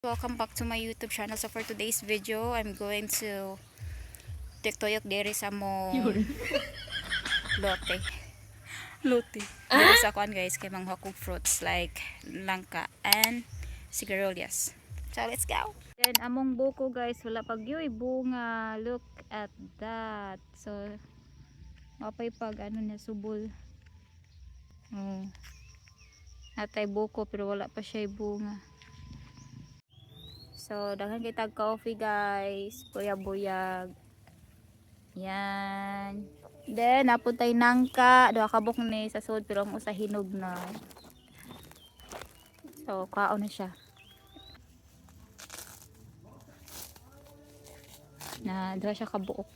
Welcome back to my YouTube channel. So for today's video, I'm going to tiktoyok diri sa mong lote. Lote. Diri sa kuan guys kay manghakog fruits like langka and sigarilyas. So let's go. Then among buko guys, wala pag yoy bunga. Look at that. So mapay pag ano niya subol. Oh. Natay buko pero wala pa siya bunga. So, daghan kita coffee guys. Buyag-buyag. Yan. Then, napuntay nangka. Doha kabok ni sa sud pero ang usa hinog na. So, kaon na siya. Na, doha siya kabuok.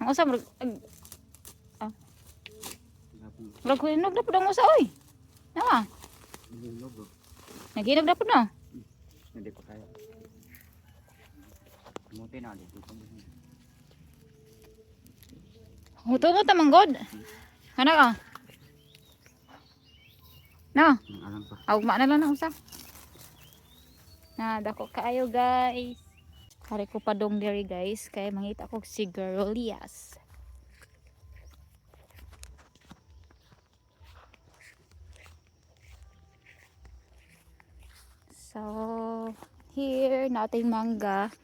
Ang usa, murag hinog na po ang usa, oy. Nawa. Naginog na po na. Hindi pa kaya. Muti na dito. Huto-huto manggod. Kana ka? Na. Alam pa. Augma na lang ang usa. Na, dako kaayo guys. Kari ko pa dong diri guys. Kaya mangita ko sigarilyas. So, here natin mangga.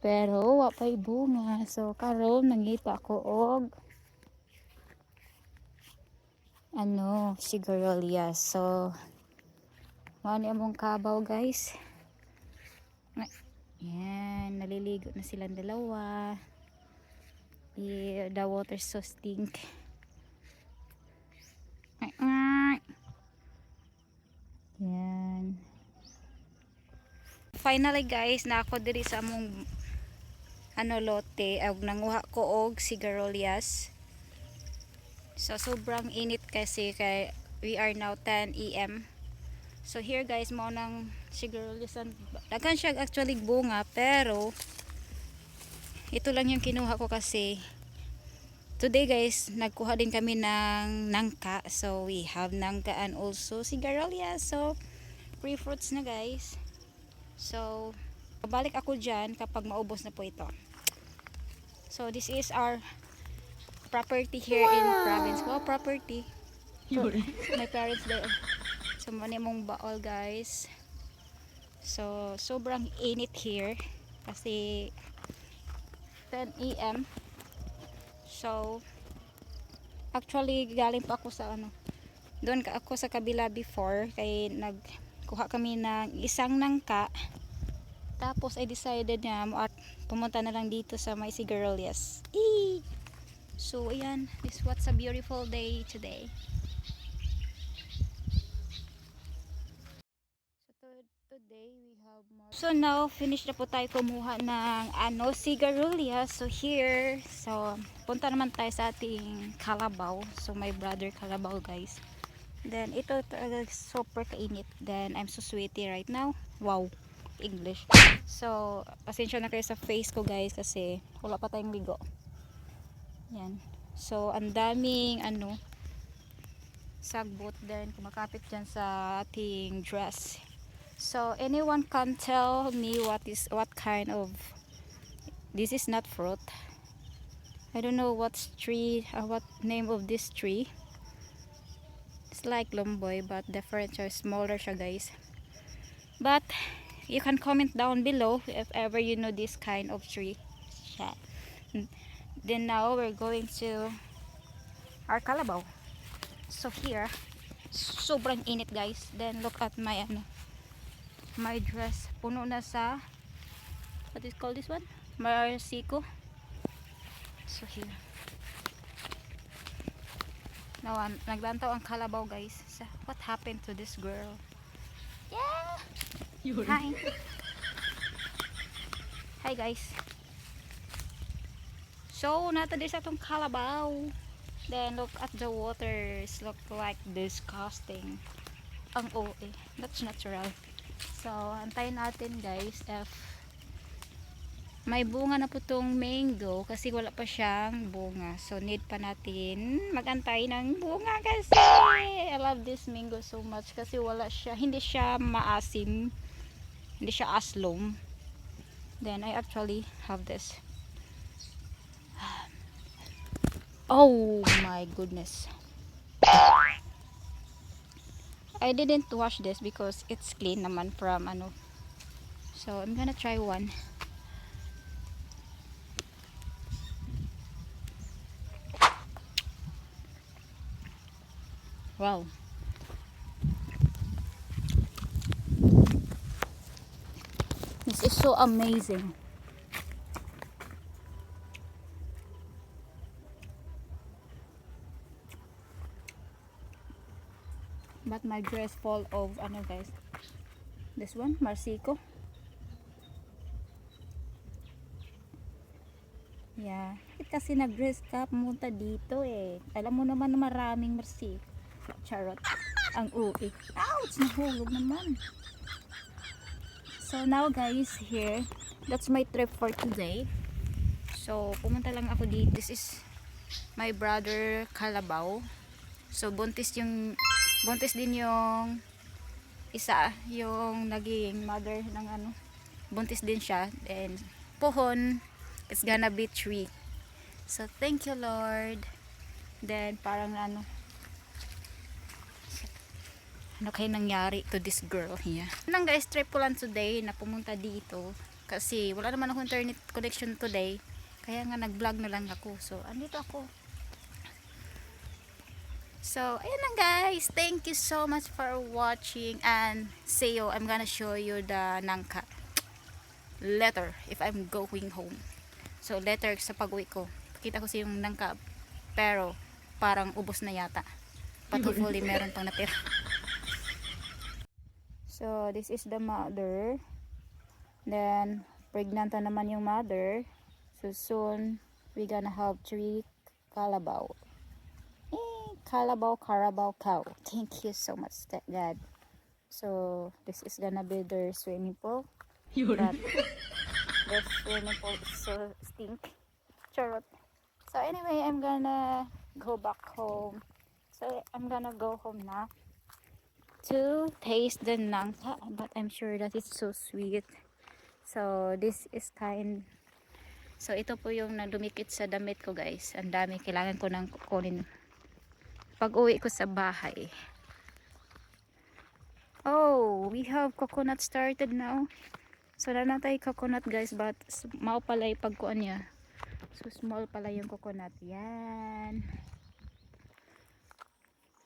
Pero wapay bunga. So, karon nangita ko og sigarilyas. So, mani among kabaw guys. Yan, naliligo na silang dalawa. The water so stink. Yan. Finally guys, na ako diri sa among lote, og nanguha ko og sigarilyas. So sobrang init kasi kay we are now 10 AM. So here guys, mo nang sigarilyas, daghan siya actually bunga pero ito lang yung kinuha ko kasi today guys, nagkuha din kami ng nangka. So we have nangka and also sigarilyas. So free fruits na guys. So babalik ako dyan kapag maubos na po ito. So this is our property here in province. Wow, property. So, my parents there. So mani mong baol guys. So sobrang init here kasi 10 AM. So actually galing pa ako sa doon ka ako sa kabila before kay nagkuha kami ng isang nangka. Tapos I decided na pumunta na lang dito sa may sigarilyas. So ayan, this what's a beautiful day today. So today we have more. So now finish na po tayo kumuha ng sigarilyas. So here, so punta naman tayo sa ating kalabaw. So my brother kalabaw guys. Then ito talaga super kainit. Then I'm so sweaty right now. Wow, English. So pasensya na kayo sa face ko guys kasi wala pa tayong ligo. Yan. So ang daming sagbot din kumakapit dyan sa ating dress. So anyone can tell me what kind of this is not fruit. I don't know what name of this tree. It's like lomboy but different siya, smaller siya guys. But you can comment down below if ever you know this kind of tree. Then now we're going to our kalabaw. So here, sobrang init guys. Then look at my my dress. Puno na sa what is called this one? Marsico. So here. Now naglantaw ang kalabaw guys. So, what happened to this girl? Yeah. Hi. Hi guys. So nata din sa tong kalabaw. Then look at the waters. Look like disgusting. Ang OA. That's natural. So antayin natin guys if may bunga na po tong mango kasi wala pa siyang bunga. So need pa natin magantay ng bunga kasi I love this mango so much kasi wala siya, hindi siya maasim, hindi siya aslom. Then I actually have this. Oh my goodness. I didn't wash this because it's clean naman from ano. So I'm gonna try one. Wow. This is so amazing. But my dress full of ano guys. This one, Marsico. Yeah. Bakit kasi nag-dress ka pumunta dito eh? Alam mo naman na maraming Marsico. Charot. Ang ui. Ouch! Nahulog naman. So now guys, here. That's my trip for today. So pumunta lang ako dito. This is my brother Kalabaw. So buntis din yung isa, yung naging mother ng ano. Buntis din siya. And pohon, it's gonna be 3. So thank you Lord. Then parang ano kayo nangyari to this girl here. Nang guys, trip ko lang today na pumunta dito kasi wala naman akong internet connection today, kaya nga nag vlog na lang ako. So andito ako. So ayan lang guys, thank you so much for watching and see you. I'm gonna show you the Nangka later if I'm going home. So later sa pag-uwi ko, pakita ko sa yung Nangka, pero parang ubos na yata, but hopefully meron pang natira. So this is the mother, then pregnant na naman yung mother. So soon we gonna have 3 Kalabaw. Kalabaw, Carabao cow. Thank you so much God. So this is gonna be their swimming pool. But their swimming pool is so stink. Charot. So anyway, I'm gonna go back home. So I'm gonna go home now to taste the Nangka, but I'm sure that it's so sweet. So this is so ito po yung nadumikit sa damit ko guys. Ang dami, kailangan ko nang kukunin pag uwi ko sa bahay. Oh, we have coconut started now. So na tayo coconut guys, but mao pala yung pagkuan niya. So small pala yung coconut. Yan.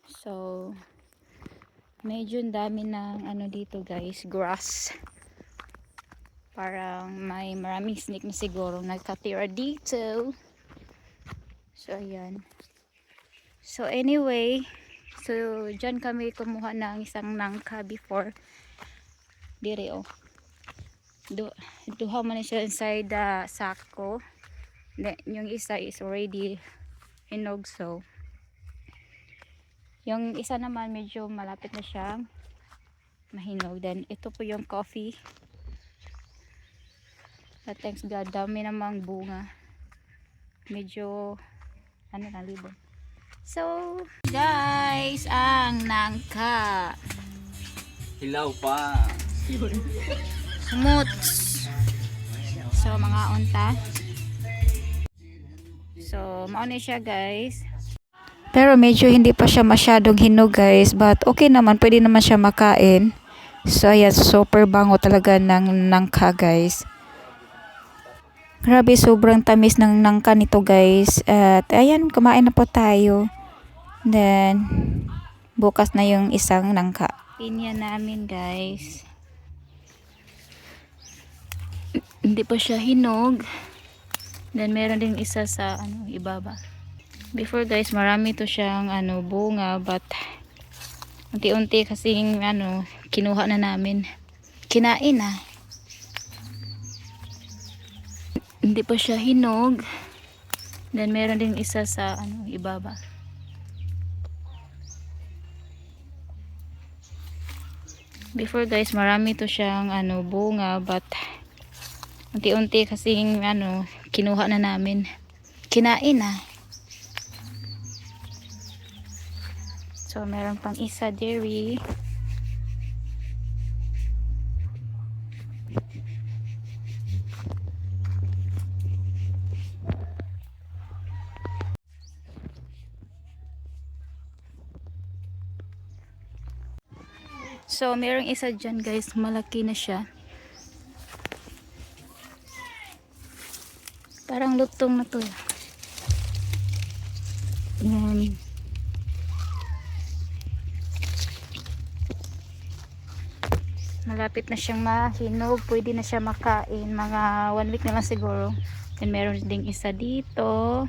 So medyo dami ng ano dito guys, grass. Parang may maraming snake na siguro nagkatira dito. So ayan. So anyway, so dyan kami kumuha ng isang nangka before. Dire oh. Duha man siya inside the sako. Yung isa is already hinog, so yung isa naman medyo malapit na siyang mahinog. Then ito po yung coffee. But thanks God, dami namang bunga. Medyo ano na libon. So guys, ang nangka. Hilaw pa. Smooth. So mga unta. So mauna siya guys. Pero medyo hindi pa siya masyadong hinog guys, but okay naman, pwede naman siya makain. So ayan, super bango talaga ng nangka guys. Grabe, sobrang tamis ng nangka nito guys. At ayan, kumain na po tayo. Then bukas na yung isang nangka. Pinya namin guys. Hindi pa siya hinog. Then meron din isa sa ano ibaba. Before guys, marami to siyang ano bunga, but unti-unti kasing ano kinuha na namin. Kinain na. Hindi pa siya hinog. Then meron din isa sa ano ibaba. Before guys, marami to siyang ano bunga, but Unti-unti kasing ano, kinuha na namin. Kinain na. So, meron pang isa dairy. So, merong isa dyan guys, malaki na siya. Parang lutong na to. Yan. Malapit na siyang mahinog, pwede na siya makain. Mga 1 week na lang siguro. Then meron ding isa dito.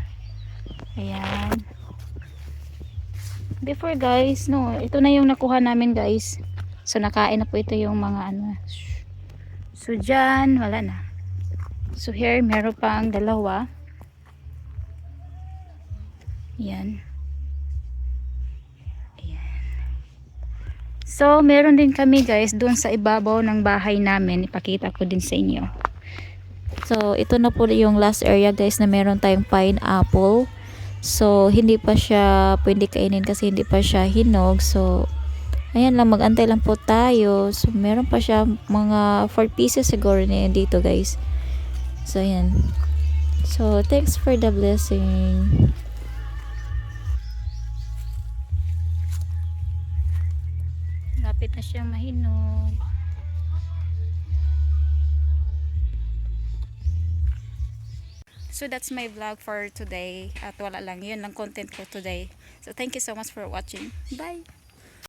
Ayan. Before guys, no, ito na yung nakuha namin guys. So nakain na po ito yung mga ano. So dyan, wala na. So here, meron pang dalawa. Ayan. Ayan. So meron din kami guys doon sa ibabaw ng bahay namin. Ipakita ko din sa inyo. So ito na po yung last area guys na meron tayong pineapple. So hindi pa siya pwede kainin kasi hindi pa siya hinog. So ayan lang, mag-antay lang po tayo. So meron pa siya mga 4 pieces siguro na dito guys. So ayan. So thanks for the blessing. Lapit na siyang mahinog. So that's my vlog for today. At wala lang, yun lang content ko today. So thank you so much for watching. Bye!